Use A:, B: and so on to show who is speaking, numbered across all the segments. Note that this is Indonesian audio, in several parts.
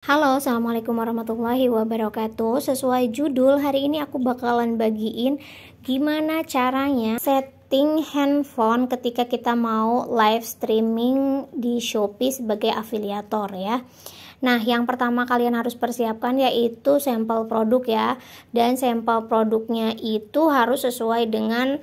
A: Halo, assalamualaikum warahmatullahi wabarakatuh. Sesuai judul, hari ini aku bakalan bagiin gimana caranya setting handphone ketika kita mau live streaming di Shopee sebagai afiliator ya. Nah, yang pertama kalian harus persiapkan yaitu sampel produk ya. Dan sampel produknya itu harus sesuai dengan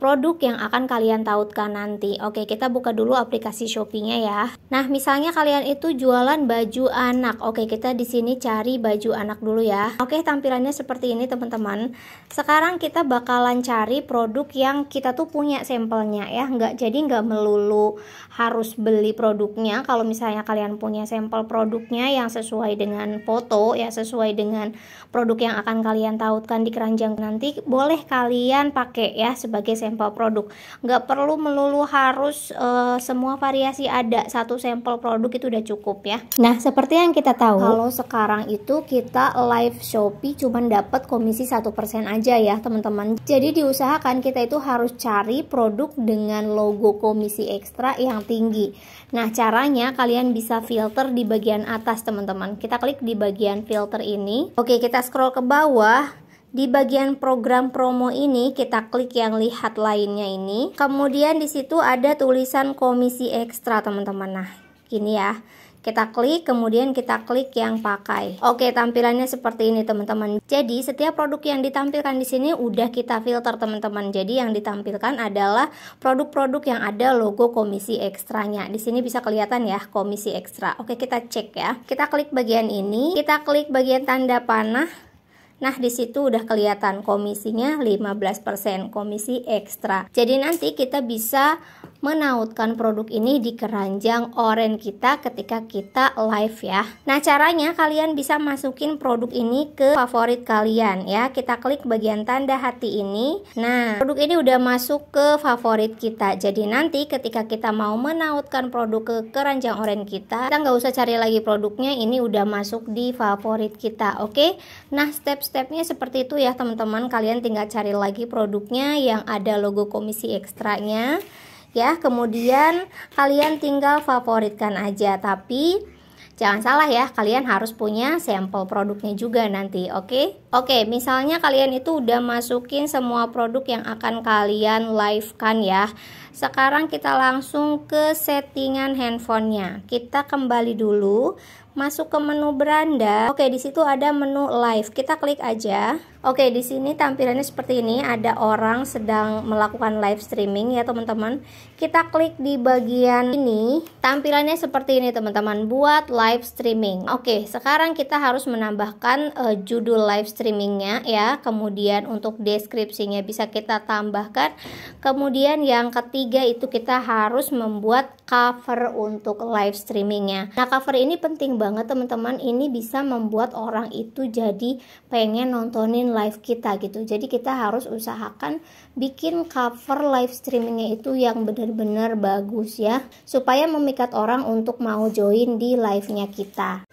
A: produk yang akan kalian tautkan nanti. Oke, kita buka dulu aplikasi Shopee-nya ya. Nah, misalnya kalian itu jualan baju anak. Oke, kita di sini cari baju anak dulu ya. Oke, tampilannya seperti ini teman-teman. Sekarang kita bakalan cari produk yang kita tuh punya sampelnya ya. Jadi nggak melulu harus beli produknya. Kalau misalnya kalian punya sampel produknya yang sesuai dengan foto ya, sesuai dengan produk yang akan kalian tautkan di keranjang nanti, boleh kalian pakai ya sebagai sampel produk. Nggak perlu melulu harus semua variasi ada, satu sampel produk itu udah cukup ya. Nah, seperti yang kita tahu, kalau sekarang itu kita live Shopee cuman dapat komisi 1% aja ya teman-teman. Jadi diusahakan kita itu harus cari produk dengan logo komisi ekstra yang tinggi. Nah, caranya kalian bisa filter di bagian atas teman-teman. Kita klik di bagian filter ini. Oke, kita scroll ke bawah. Di bagian program promo ini kita klik yang lihat lainnya ini. Kemudian di situ ada tulisan komisi ekstra teman-teman. Nah, gini ya. Kita klik, kemudian kita klik yang pakai. Oke, tampilannya seperti ini teman-teman. Jadi setiap produk yang ditampilkan di sini udah kita filter teman-teman. Jadi yang ditampilkan adalah produk-produk yang ada logo komisi ekstranya. Di sini bisa kelihatan ya komisi ekstra. Oke, kita cek ya. Kita klik bagian ini, kita klik bagian tanda panah. Nah, di situ udah kelihatan komisinya 15%, komisi ekstra. Jadi nanti kita bisa menautkan produk ini di keranjang oranye kita ketika kita live ya. Nah, caranya kalian bisa masukin produk ini ke favorit kalian ya. Kita klik bagian tanda hati ini. Nah, produk ini udah masuk ke favorit kita. Jadi nanti ketika kita mau menautkan produk ke keranjang oranye kita nggak usah cari lagi produknya, ini udah masuk di favorit kita. Oke. Nah, stepnya seperti itu ya teman-teman. Kalian tinggal cari lagi produknya yang ada logo komisi ekstranya ya, kemudian kalian tinggal favoritkan aja. Tapi jangan salah ya, kalian harus punya sampel produknya juga nanti. Oke, misalnya kalian itu udah masukin semua produk yang akan kalian live kan ya. Sekarang kita langsung ke settingan handphonenya. Kita kembali dulu, masuk ke menu beranda. Oke, di situ ada menu live. Kita klik aja. Oke, di sini tampilannya seperti ini. Ada orang sedang melakukan live streaming ya teman-teman. Kita klik di bagian ini. Tampilannya seperti ini teman-teman. Buat live streaming. Oke, sekarang kita harus menambahkan judul live streamingnya ya. Kemudian untuk deskripsinya bisa kita tambahkan. Kemudian yang ketiga itu kita harus membuat cover untuk live streamingnya. Nah, cover ini penting banget teman-teman. Ini bisa membuat orang itu jadi pengen nontonin live kita gitu. Jadi kita harus usahakan bikin cover live streamingnya itu yang benar-benar bagus ya, supaya memikat orang untuk mau join di live-nya kita.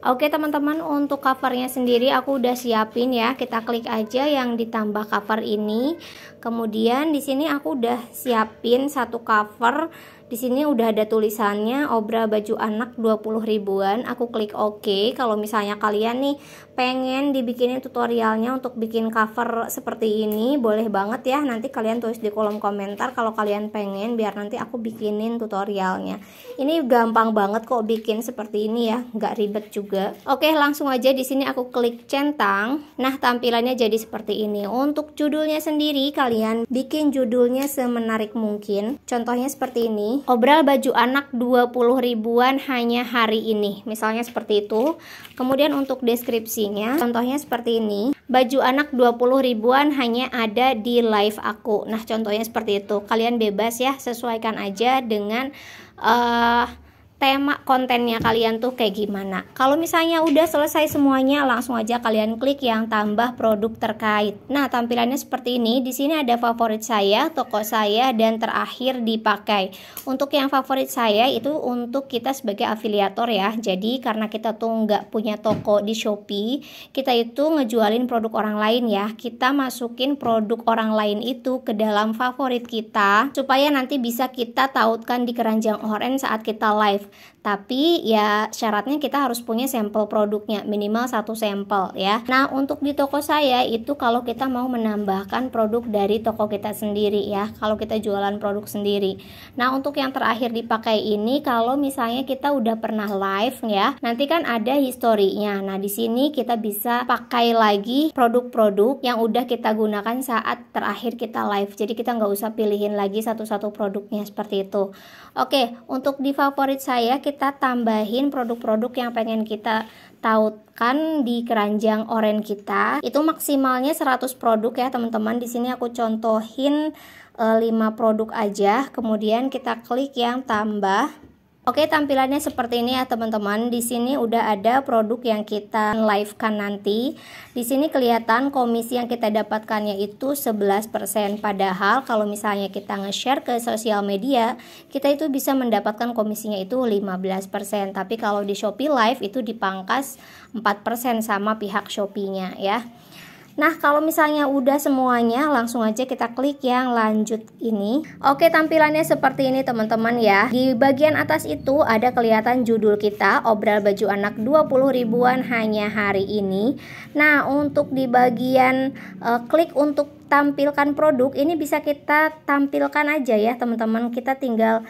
A: Oke teman-teman, untuk covernya sendiri aku udah siapin ya. Kita klik aja yang ditambah cover ini. Kemudian di sini aku udah siapin satu cover. Di sini udah ada tulisannya Obra baju anak 20 ribuan. Aku klik OK. Kalau misalnya kalian nih pengen dibikinin tutorialnya untuk bikin cover seperti ini, boleh banget ya. Nanti kalian tulis di kolom komentar kalau kalian pengen, biar nanti aku bikinin tutorialnya. Ini gampang banget kok bikin seperti ini ya, nggak ribet juga. Oke, langsung aja di sini aku klik centang. Nah, tampilannya jadi seperti ini. Untuk judulnya sendiri kalian bikin judulnya semenarik mungkin. Contohnya seperti ini. Obral baju anak 20 ribuan hanya hari ini. Misalnya seperti itu. Kemudian untuk deskripsinya, contohnya seperti ini. Baju anak 20 ribuan hanya ada di live aku. Nah, contohnya seperti itu. Kalian bebas ya, sesuaikan aja dengan tema kontennya kalian tuh kayak gimana. Kalau misalnya udah selesai semuanya, langsung aja kalian klik yang tambah produk terkait. Nah, tampilannya seperti ini. Di sini ada favorit saya, toko saya, dan terakhir dipakai. Untuk yang favorit saya itu untuk kita sebagai afiliator ya. Jadi karena kita tuh nggak punya toko di Shopee, kita itu ngejualin produk orang lain ya. Kita masukin produk orang lain itu ke dalam favorit kita supaya nanti bisa kita tautkan di keranjang oranye saat kita live. live. Tapi ya syaratnya kita harus punya sampel produknya, minimal 1 sampel ya. Nah, untuk di toko saya itu kalau kita mau menambahkan produk dari toko kita sendiri ya, kalau kita jualan produk sendiri. Nah, untuk yang terakhir dipakai ini kalau misalnya kita udah pernah live ya, nanti kan ada historinya. Nah, di sini kita bisa pakai lagi produk-produk yang udah kita gunakan saat terakhir kita live. Jadi kita nggak usah pilihin lagi satu-satu produknya seperti itu. Oke, untuk di favorit saya kita tambahin produk-produk yang pengen kita tautkan di keranjang oren kita. Itu maksimalnya 100 produk ya teman-teman. Di sini aku contohin 5 produk aja. Kemudian kita klik yang tambah. Oke, tampilannya seperti ini ya teman-teman. Di sini udah ada produk yang kita live-kan nanti. Di sini kelihatan komisi yang kita dapatkannya itu 11%. Padahal kalau misalnya kita nge-share ke sosial media, kita itu bisa mendapatkan komisinya itu 15%. Tapi kalau di Shopee Live itu dipangkas 4% sama pihak Shopee-nya ya. Nah, kalau misalnya udah semuanya, langsung aja kita klik yang lanjut ini. Oke, tampilannya seperti ini teman-teman ya. Di bagian atas itu ada kelihatan judul kita, obral baju anak 20 ribuan hanya hari ini. Nah, untuk di bagian klik untuk tampilkan produk, ini bisa kita tampilkan aja ya teman-teman. Kita tinggal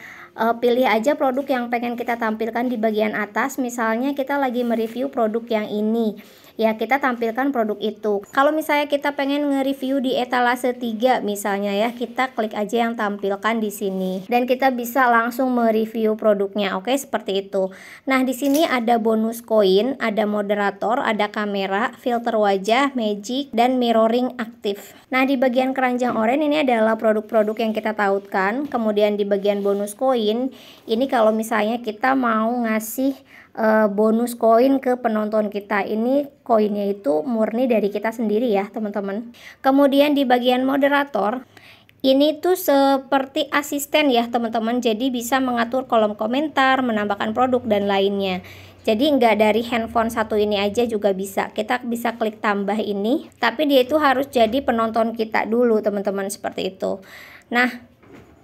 A: pilih aja produk yang pengen kita tampilkan di bagian atas. Misalnya kita lagi mereview produk yang ini, ya kita tampilkan produk itu. Kalau misalnya kita pengen nge-review di etalase 3 misalnya ya, kita klik aja yang tampilkan di sini dan kita bisa langsung mereview produknya. Oke, seperti itu. Nah, di sini ada bonus koin, ada moderator, ada kamera, filter wajah, magic, dan mirroring aktif. Nah, di bagian keranjang oranye ini adalah produk-produk yang kita tautkan. Kemudian di bagian bonus koin ini kalau misalnya kita mau ngasih bonus koin ke penonton kita, ini koinnya itu murni dari kita sendiri ya teman-teman. Kemudian di bagian moderator ini tuh seperti asisten ya teman-teman, jadi bisa mengatur kolom komentar, menambahkan produk dan lainnya. Jadi nggak dari handphone satu ini aja juga bisa. Kita bisa klik tambah ini, tapi dia itu harus jadi penonton kita dulu teman-teman, seperti itu. Nah,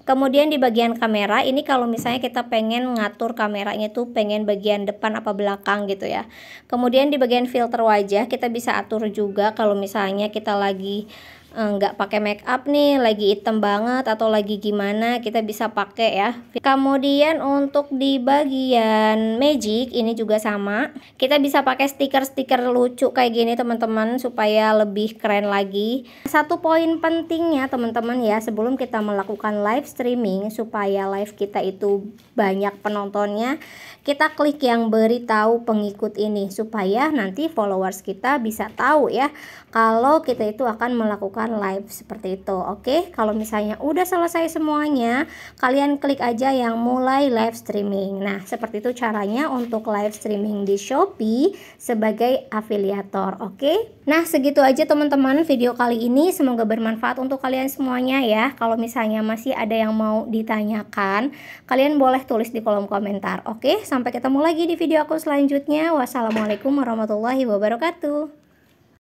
A: kemudian di bagian kamera ini kalau misalnya kita pengen ngatur kameranya tuh pengen bagian depan apa belakang gitu ya. Kemudian di bagian filter wajah kita bisa atur juga kalau misalnya kita lagi nggak pakai make up nih, lagi hitam banget atau lagi gimana, kita bisa pakai ya. Kemudian untuk di bagian magic ini juga sama, kita bisa pakai stiker-stiker lucu kayak gini teman-teman supaya lebih keren lagi. Satu poin pentingnya teman-teman ya, sebelum kita melakukan live streaming supaya live kita itu banyak penontonnya, kita klik yang beritahu pengikut ini supaya nanti followers kita bisa tahu ya kalau kita itu akan melakukan live seperti itu. Oke, kalau misalnya udah selesai semuanya, kalian klik aja yang mulai live streaming. Nah, seperti itu caranya untuk live streaming di Shopee sebagai afiliator. Oke, nah segitu aja teman-teman video kali ini, semoga bermanfaat untuk kalian semuanya ya. Kalau misalnya masih ada yang mau ditanyakan, kalian boleh tulis di kolom komentar. Oke, sampai ketemu lagi di video aku selanjutnya. Wassalamualaikum warahmatullahi wabarakatuh.